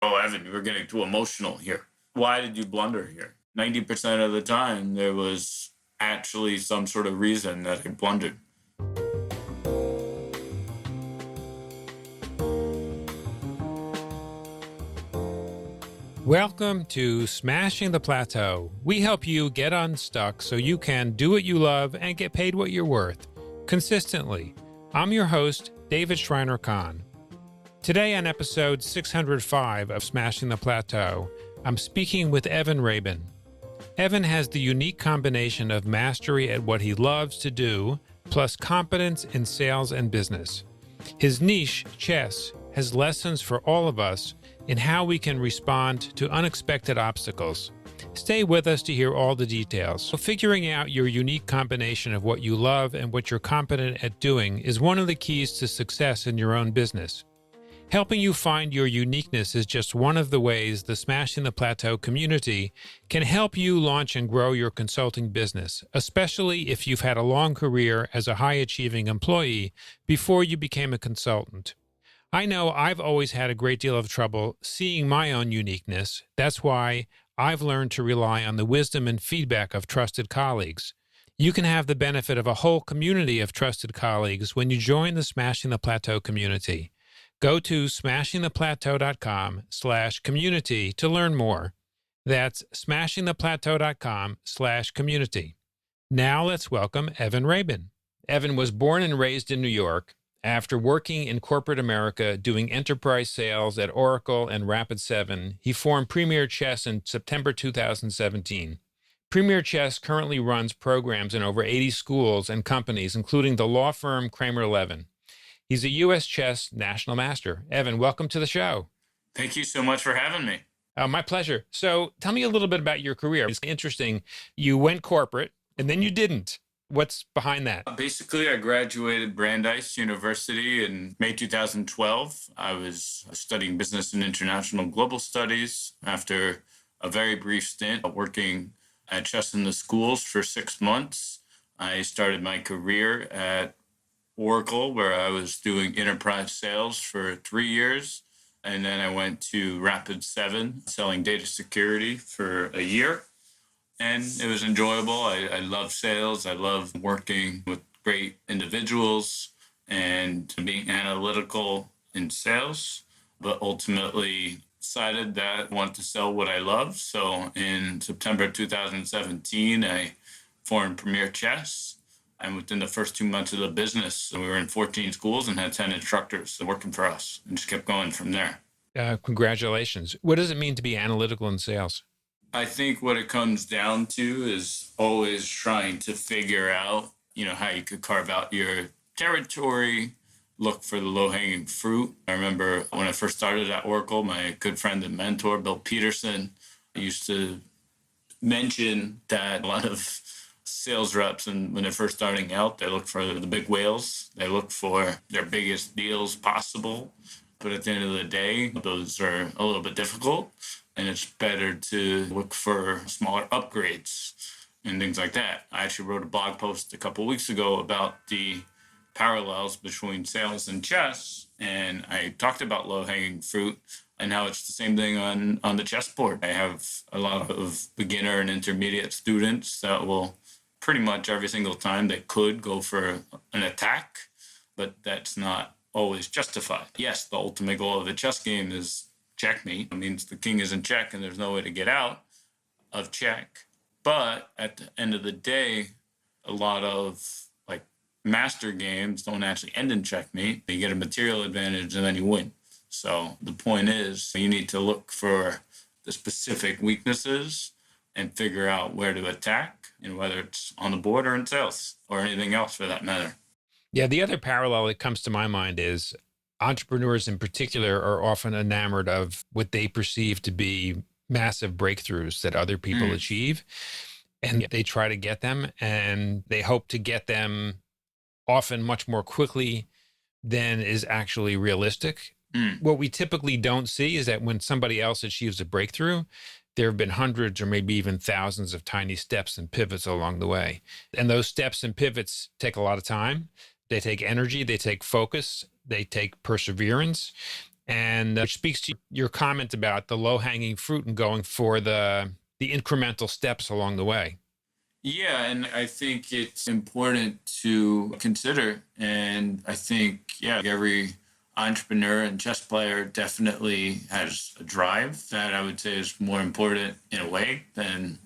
Oh, Evan, you were getting too emotional here. Why did you blunder here? 90% of the time, there was actually some sort of reason that I blundered. Welcome to Smashing the Plateau. We help you get unstuck so you can do what you love and get paid what you're worth, consistently. I'm your host, David Schreiner-Kahn. Today on episode 605 of Smashing the Plateau, I'm speaking with Evan Rabin. Evan has the unique combination of mastery at what he loves to do, plus competence in sales and business. His niche, chess, has lessons for all of us in how we can respond to unexpected obstacles. Stay with us to hear all the details. So figuring out your unique combination of what you love and what you're competent at doing is one of the keys to success in your own business. Helping you find your uniqueness is just one of the ways the Smashing the Plateau community can help you launch and grow your consulting business, especially if you've had a long career as a high-achieving employee before you became a consultant. I know I've always had a great deal of trouble seeing my own uniqueness. That's why I've learned to rely on the wisdom and feedback of trusted colleagues. You can have the benefit of a whole community of trusted colleagues when you join the Smashing the Plateau community. Go to smashingtheplateau.com/community to learn more. That's smashingtheplateau.com/community. Now let's welcome Evan Rabin. Evan was born and raised in New York. After working in corporate America doing enterprise sales at Oracle and Rapid7, he formed Premier Chess in September 2017. Premier Chess currently runs programs in over 80 schools and companies, including the law firm Kramer Levin. He's a U.S. chess national master. Evan, welcome to the show. Thank you so much for having me. My pleasure. So tell me a little bit about your career. It's interesting. You went corporate and then you didn't. What's behind that? Basically, I graduated Brandeis University in May 2012. I was studying business and international global studies after a very brief stint working at Chess in the Schools for 6 months. I started my career at Oracle, where I was doing enterprise sales for 3 years. And then I went to Rapid7, selling data security for a year. And it was enjoyable. I love sales. I love working with great individuals and being analytical in sales, but ultimately decided that I wanted to sell what I love. So in September 2017, I formed Premier Chess. And within the first 2 months of the business, we were in 14 schools and had 10 instructors working for us and just kept going from there. Congratulations. What does it mean to be analytical in sales? I think what it comes down to is always trying to figure out, how you could carve out your territory, look for the low-hanging fruit. I remember when I first started at Oracle, my good friend and mentor, Bill Peterson, used to mention that a lot of sales reps, and when they're first starting out, they look for the big whales. They look for their biggest deals possible. But at the end of the day, those are a little bit difficult, and it's better to look for smaller upgrades and things like that. I actually wrote a blog post a couple of weeks ago about the parallels between sales and chess, and I talked about low-hanging fruit and how it's the same thing on the chessboard. I have a lot of beginner and intermediate students that will pretty much every single time they could go for an attack, but that's not always justified. Yes, the ultimate goal of the chess game is checkmate. It means the king is in check and there's no way to get out of check. But at the end of the day, a lot of master games don't actually end in checkmate. You get a material advantage and then you win. So the point is you need to look for the specific weaknesses and figure out where to attack, and whether it's on the board or in sales or anything else for that matter. Yeah, the other parallel that comes to my mind is entrepreneurs in particular are often enamored of what they perceive to be massive breakthroughs that other people achieve. And they try to get them, and they hope to get them often much more quickly than is actually realistic. What we typically don't see is that when somebody else achieves a breakthrough, there have been hundreds or maybe even thousands of tiny steps and pivots along the way. And those steps and pivots take a lot of time. They take energy, they take focus, they take perseverance. And which speaks to your comment about the low-hanging fruit and going for the incremental steps along the way. Yeah, and I think it's important to consider. And I think, yeah, every entrepreneur and chess player definitely has a drive that I would say is more important in a way than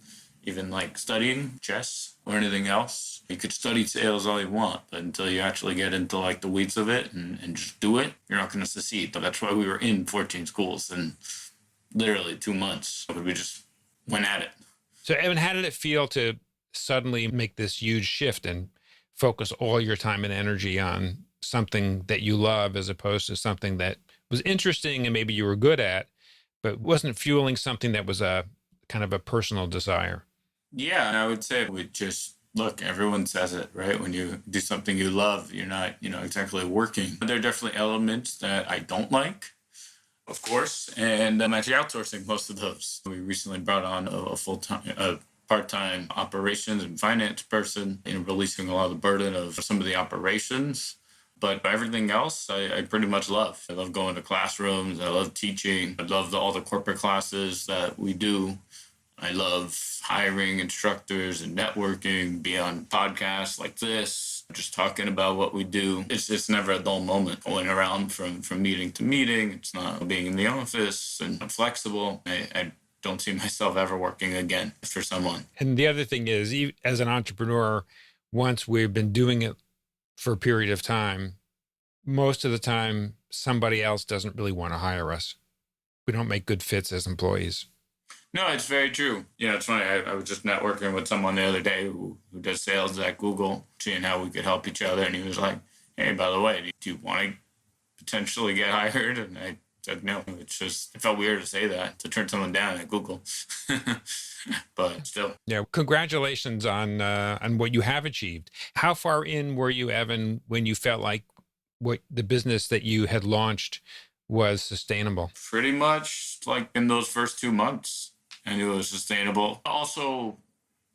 even like studying chess or anything else. You could study sales all you want, but until you actually get into like the weeds of it and just do it, you're not going to succeed. But that's why we were in 14 schools in literally 2 months. We just went at it. So, Evan, how did it feel to suddenly make this huge shift and focus all your time and energy on something that you love as opposed to something that was interesting and maybe you were good at, but wasn't fueling something that was a kind of a personal desire? Yeah, and I would say we just look, everyone says it, right? When you do something you love, you're not, exactly working. There are definitely elements that I don't like, of course, and I'm actually outsourcing most of those. We recently brought on a full-time, part-time operations and finance person, releasing a lot of the burden of some of the operations. But everything else, I pretty much love. I love going to classrooms. I love teaching. I love all the corporate classes that we do. I love hiring instructors and networking, be on podcasts like this, just talking about what we do. It's never a dull moment going around from meeting to meeting. It's not being in the office, and I'm flexible. I don't see myself ever working again for someone. And the other thing is, as an entrepreneur, once we've been doing it for a period of time, most of the time, somebody else doesn't really want to hire us. We don't make good fits as employees. No, it's very true. It's funny. I was just networking with someone the other day who does sales at Google, seeing how we could help each other. And he was like, hey, by the way, do you want to potentially get hired? And I said, no. It felt weird to say that, to turn someone down at Google. But still. Yeah, congratulations on what you have achieved. How far in were you, Evan, when you felt like what the business that you had launched was sustainable? Pretty much like in those first 2 months. I knew it was sustainable. Also,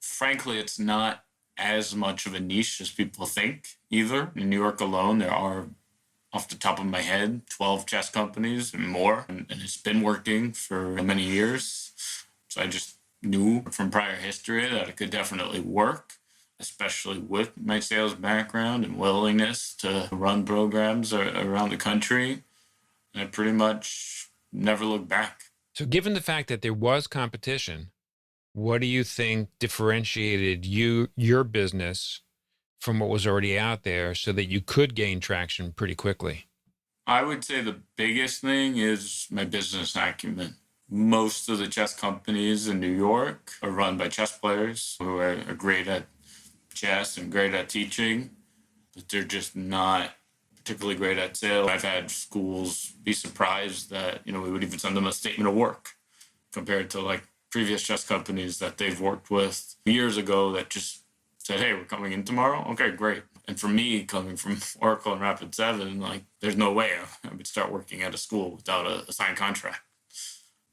frankly, it's not as much of a niche as people think either. In New York alone, there are, off the top of my head, 12 chess companies and more. And it's been working for many years. So I just knew from prior history that it could definitely work, especially with my sales background and willingness to run programs around the country. And I pretty much never looked back. So given the fact that there was competition, what do you think differentiated your business from what was already out there so that you could gain traction pretty quickly? I would say the biggest thing is my business acumen. Most of the chess companies in New York are run by chess players who are great at chess and great at teaching, but they're just not particularly great at sales. I've had schools be surprised that, we would even send them a statement of work compared to like previous chess companies that they've worked with years ago that just said, hey, we're coming in tomorrow. Okay, great. And for me, coming from Oracle and Rapid7, like there's no way I would start working at a school without a signed contract.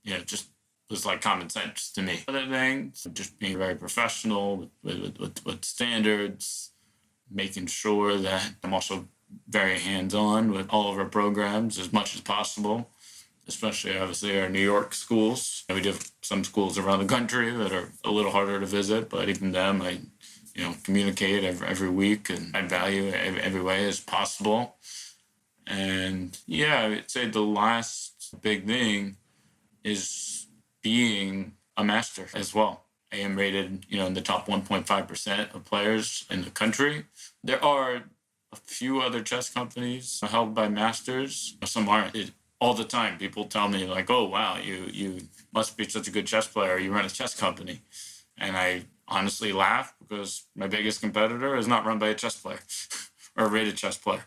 It just was like common sense to me. Other things, just being very professional with standards, making sure that I'm also very hands-on with all of our programs as much as possible, especially obviously our New York schools. And we do have some schools around the country that are a little harder to visit, but even them, I communicate every week and add value every way as possible. And yeah, I would say the last big thing is being a master as well. I am rated, in the top 1.5% of players in the country. There are a few other chess companies held by masters. Some aren't. All the time, people tell me like, "Oh, wow, you must be such a good chess player. You run a chess company," and I honestly laugh because my biggest competitor is not run by a chess player or a rated chess player.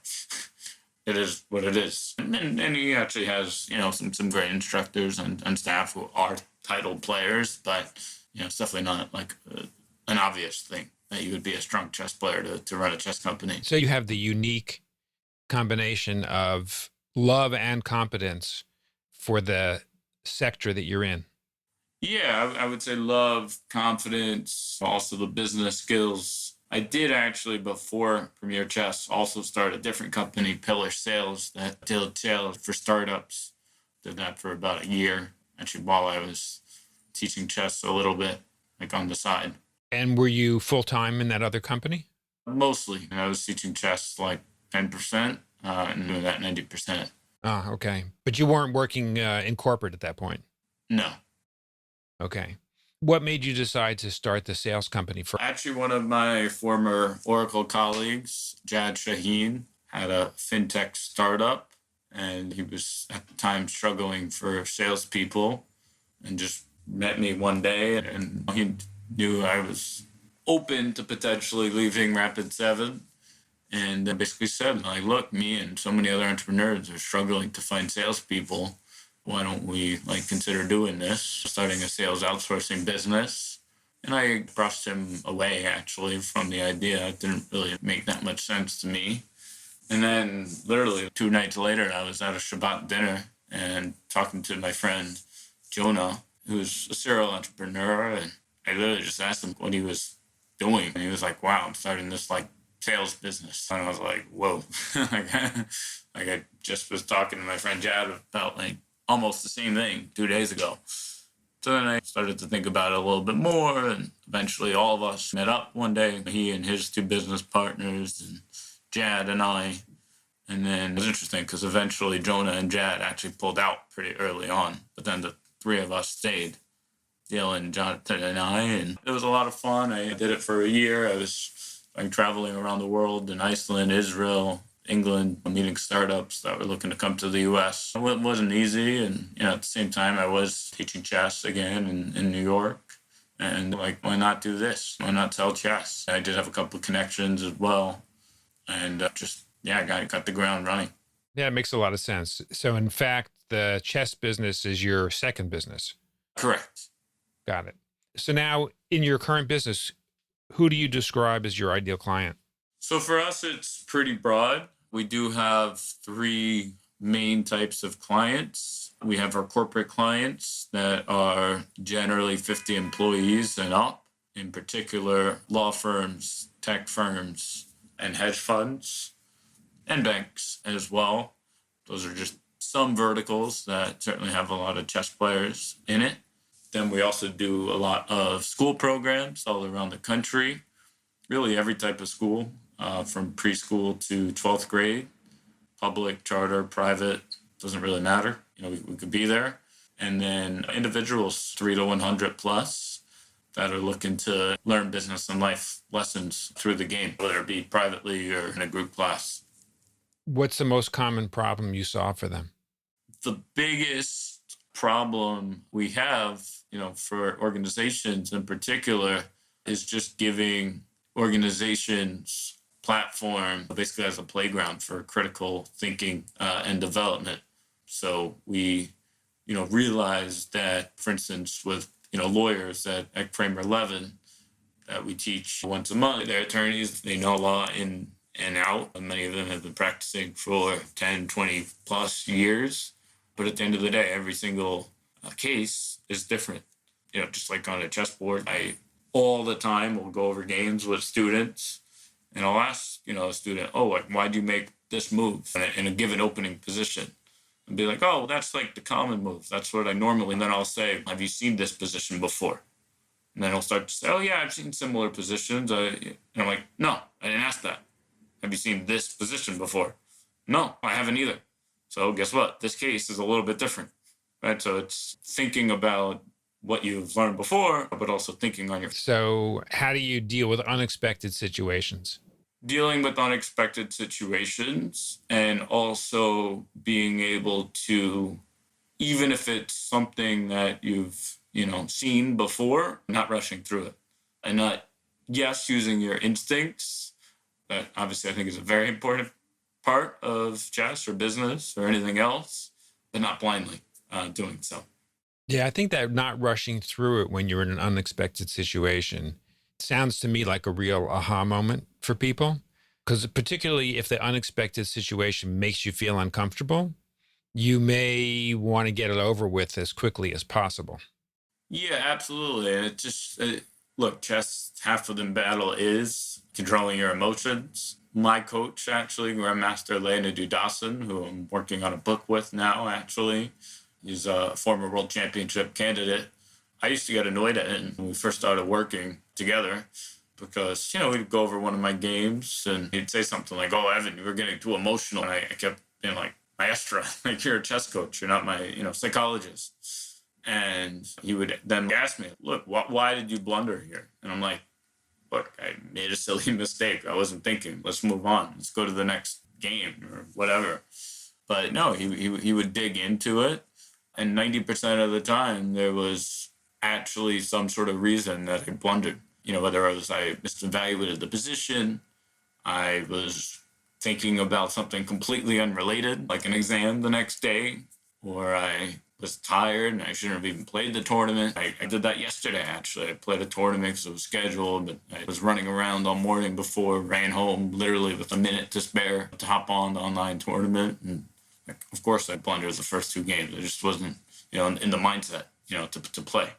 It is what it is, and he actually has some great instructors and staff who are titled players, but it's definitely not like an obvious thing that you would be a strong chess player to run a chess company. So you have the unique combination of love and competence for the sector that you're in. Yeah, I would say love, confidence, also the business skills. I did actually, before Premier Chess, also start a different company, Pillar Sales, that did sales for startups. Did that for about a year, actually, while I was teaching chess a little bit, like on the side. And were you full-time in that other company? Mostly, I was teaching chess like 10% and doing that 90%. Ah, okay. But you weren't working in corporate at that point? No. Okay. What made you decide to start the sales company for? Actually, one of my former Oracle colleagues, Jad Shaheen, had a fintech startup, and he was at the time struggling for salespeople, and just met me one day, and he knew I was open to potentially leaving Rapid7, and then basically said, like, look, me and so many other entrepreneurs are struggling to find salespeople. Why don't we consider doing this, starting a sales outsourcing business? And I brushed him away actually from the idea. It didn't really make that much sense to me. And then literally 2 nights later, I was at a Shabbat dinner and talking to my friend Jonah, who's a serial entrepreneur. And I literally just asked him what he was doing. And he was like, wow, I'm starting this sales business. And I was like, whoa. I just was talking to my friend Jad about almost the same thing 2 days ago. So then I started to think about it a little bit more, and eventually all of us met up one day, he and his 2 business partners, and Jad and I. And then it was interesting because eventually Jonah and Jad actually pulled out pretty early on, but then the 3 of us stayed, Dylan, Jonathan, and I, and it was a lot of fun. I did it for a year. I was traveling around the world in Iceland, Israel, England, meeting startups that were looking to come to the U.S. It wasn't easy, and at the same time, I was teaching chess again in New York, and why not do this? Why not sell chess? I did have a couple of connections as well, and I got the ground running. Yeah, it makes a lot of sense. So, in fact, the chess business is your second business. Correct. Got it. So now, in your current business, who do you describe as your ideal client? So for us, it's pretty broad. We do have 3 main types of clients. We have our corporate clients that are generally 50 employees and up, in particular law firms, tech firms, and hedge funds, and banks as well. Those are just some verticals that certainly have a lot of chess players in it. Then we also do a lot of school programs all around the country, really every type of school, from preschool to 12th grade, public, charter, private, doesn't really matter. We could be there. And then individuals 3 to 100 plus that are looking to learn business and life lessons through the game, whether it be privately or in a group class. What's the most common problem you solve for them? The biggest problem we have, for organizations in particular, is just giving organizations platform basically as a playground for critical thinking and development. So we, realize that, for instance, with, lawyers at Kramer Levin, that we teach once a month, they're attorneys, they know law in and out. And many of them have been practicing for 10, 20 plus years. But at the end of the day, every single case is different. Just like on a chessboard, I all the time will go over games with students, and I'll ask, a student, why'd you make this move in a given opening position? And be like, oh, well, that's the common move. That's what I normally, and then I'll say, have you seen this position before? And then he'll start to say, oh, yeah, I've seen similar positions. And I'm like, no, I didn't ask that. Have you seen this position before? No, I haven't either. So guess what? This case is a little bit different, right? So it's thinking about what you've learned before, but also thinking on your... So how do you deal with unexpected situations? Dealing with unexpected situations, and also being able to, even if it's something that you've, seen before, not rushing through it. And not, yes, using your instincts. That obviously I think is a very important part of chess or business or anything else, but not blindly doing so. Yeah, I think that not rushing through it when you're in an unexpected situation sounds to me like a real aha moment for people, because particularly if the unexpected situation makes you feel uncomfortable, you may want to get it over with as quickly as possible. Yeah, absolutely. And it just, look, chess, half of the battle is controlling your emotions. My coach, actually, Grandmaster Lena Dudasan, who I'm working on a book with now, actually, He's a former world championship candidate. I used to get annoyed at him when we first started working together because, we'd go over one of my games and he'd say something like, "Oh, Evan, you were getting too emotional." And I kept being like, "Maestro, like you're a chess coach. You're not my, psychologist." And he would then ask me, "Look, why did you blunder here?" And I'm like, "Look, I made a silly mistake. I wasn't thinking. Let's move on. Let's go to the next game or whatever." But no, he would dig into it. And 90% of the time, there was actually some sort of reason that I blundered. Whether it was I misevaluated the position, I was thinking about something completely unrelated, like an exam the next day, or I was tired and I shouldn't have even played the tournament. I did that yesterday, actually. I played a tournament because it was scheduled, but I was running around all morning before, ran home literally with a minute to spare to hop on the online tournament. And of course, I blundered the first two games. I just wasn't, in the mindset, to play.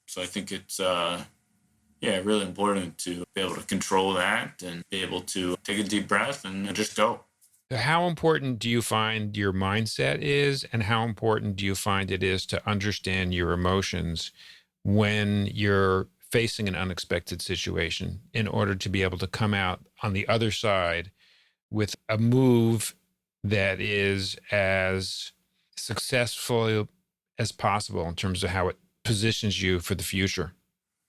So I think it's, really important to be able to control that and be able to take a deep breath and just go. How important do you find your mindset is, and how important do you find it is to understand your emotions when you're facing an unexpected situation in order to be able to come out on the other side with a move that is as successful as possible in terms of how it positions you for the future?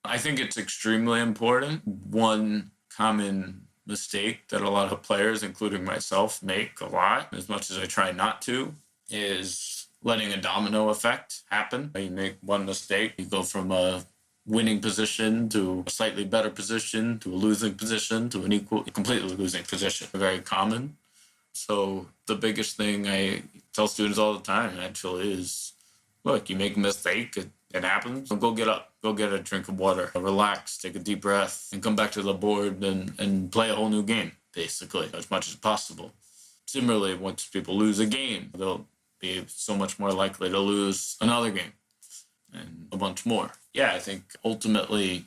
I think it's extremely important. One common mistake that a lot of players, including myself, make a lot, as much as I try not to, is letting a domino effect happen. You make one mistake, you go from a winning position to a slightly better position to a losing position to an completely losing position. Very common. So the biggest thing I tell students all the time actually is, look, you make a mistake, it happens. Go get up, go get a drink of water, relax, take a deep breath, and come back to the board and play a whole new game, basically, as much as possible. Similarly, once people lose a game, they'll be so much more likely to lose another game and a bunch more. Yeah, I think ultimately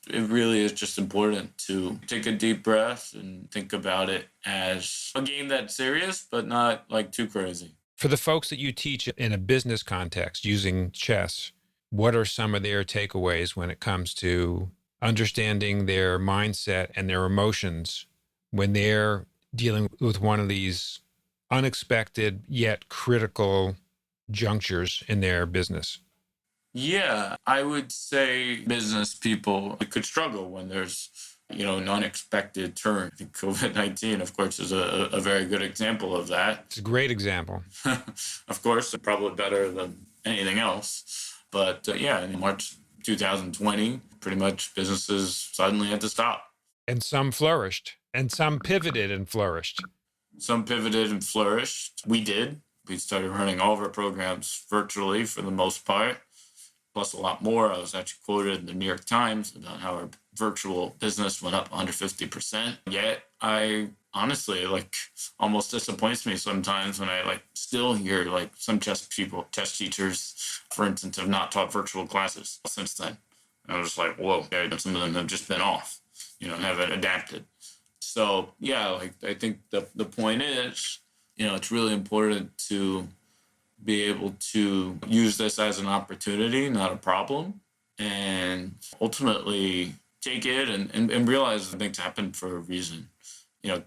it really is just important to take a deep breath and think about it as a game that's serious, but not like too crazy. For the folks that you teach in a business context using chess, what are some of their takeaways when it comes to understanding their mindset and their emotions when they're dealing with one of these unexpected yet critical junctures in their business? Yeah, I would say business people could struggle when there's, an unexpected turn. I think COVID-19, of course, is a very good example of that. It's a great example. Of course, probably better than anything else. But in March 2020, pretty much businesses suddenly had to stop. And some flourished, and some pivoted and flourished. Some pivoted and flourished. We did. We started running all of our programs virtually for the most part, plus a lot more. I was actually quoted in the New York Times about how our virtual business went up 150%. Yet I honestly, almost disappoints me sometimes when I still hear some chess teachers, for instance, have not taught virtual classes since then. And I was just like, whoa, some of them have just been off, haven't adapted. So I think the point is, it's really important to be able to use this as an opportunity, not a problem, and ultimately take it and realize that things happen for a reason.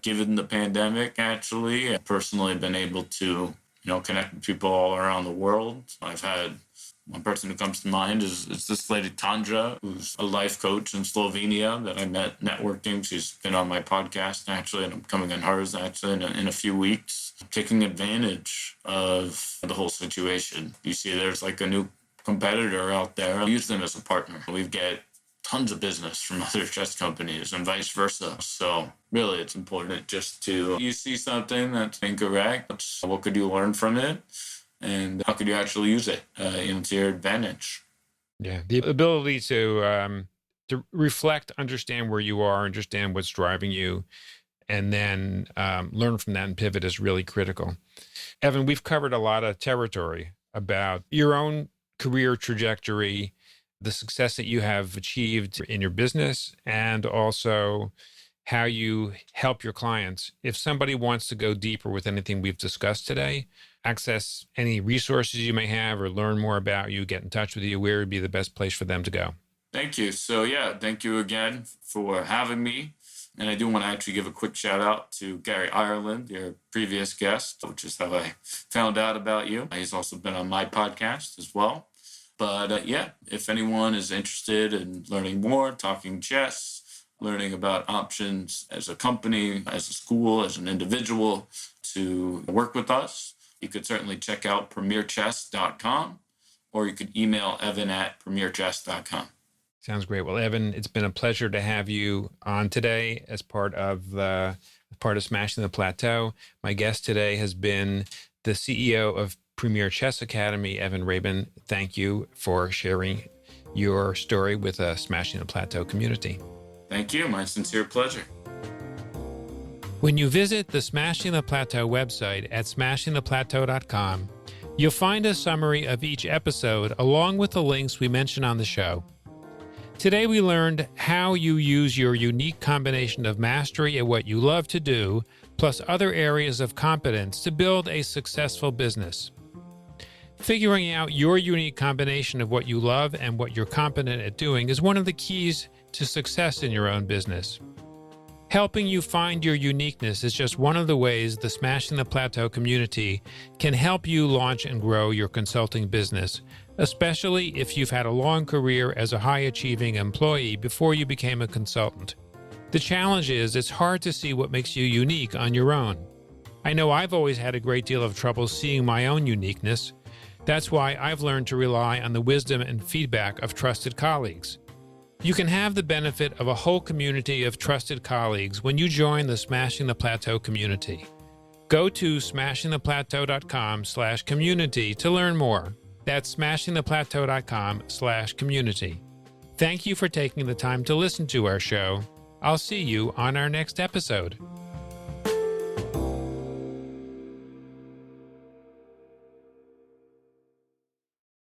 Given the pandemic, actually, I've personally been able to, connect with people all around the world. I've had one person who comes to mind is this lady, Tandra, who's a life coach in Slovenia that I met networking. She's been on my podcast, actually, and I'm coming on hers, actually, in a few weeks, taking advantage of the whole situation. You see there's a new competitor out there. I use them as a partner. We get tons of business from other chess companies and vice versa. So really, it's important just to, you see something that's incorrect, what could you learn from it? And how could you actually use it to your advantage? Yeah, the ability to reflect, understand where you are, understand what's driving you, and then learn from that and pivot is really critical. Evan, we've covered a lot of territory about your own career trajectory, the success that you have achieved in your business, and also how you help your clients. If somebody wants to go deeper with anything we've discussed today, access any resources you may have or learn more about you, get in touch with you, where would be the best place for them to go? Thank you. So thank you again for having me. And I do want to actually give a quick shout out to Gary Ireland, your previous guest, which is how I found out about you. He's also been on my podcast as well. But if anyone is interested in learning more, talking chess, learning about options as a company, as a school, as an individual to work with us, you could certainly check out premierchess.com, or you could email evan@premierchess.com. Sounds great. Well, Evan, it's been a pleasure to have you on today as part of Smashing the Plateau. My guest today has been the CEO of Premier Chess Academy, Evan Rabin. Thank you for sharing your story with the Smashing the Plateau community. Thank you. My sincere pleasure. When you visit the Smashing the Plateau website at smashingtheplateau.com, you'll find a summary of each episode along with the links we mention on the show. Today we learned how you use your unique combination of mastery at what you love to do, plus other areas of competence to build a successful business. Figuring out your unique combination of what you love and what you're competent at doing is one of the keys to success in your own business. Helping you find your uniqueness is just one of the ways the Smashing the Plateau community can help you launch and grow your consulting business, especially if you've had a long career as a high-achieving employee before you became a consultant. The challenge is it's hard to see what makes you unique on your own. I know I've always had a great deal of trouble seeing my own uniqueness. That's why I've learned to rely on the wisdom and feedback of trusted colleagues. You can have the benefit of a whole community of trusted colleagues when you join the Smashing the Plateau community. Go to smashingtheplateau.com/community to learn more. That's smashingtheplateau.com/community. Thank you for taking the time to listen to our show. I'll see you on our next episode.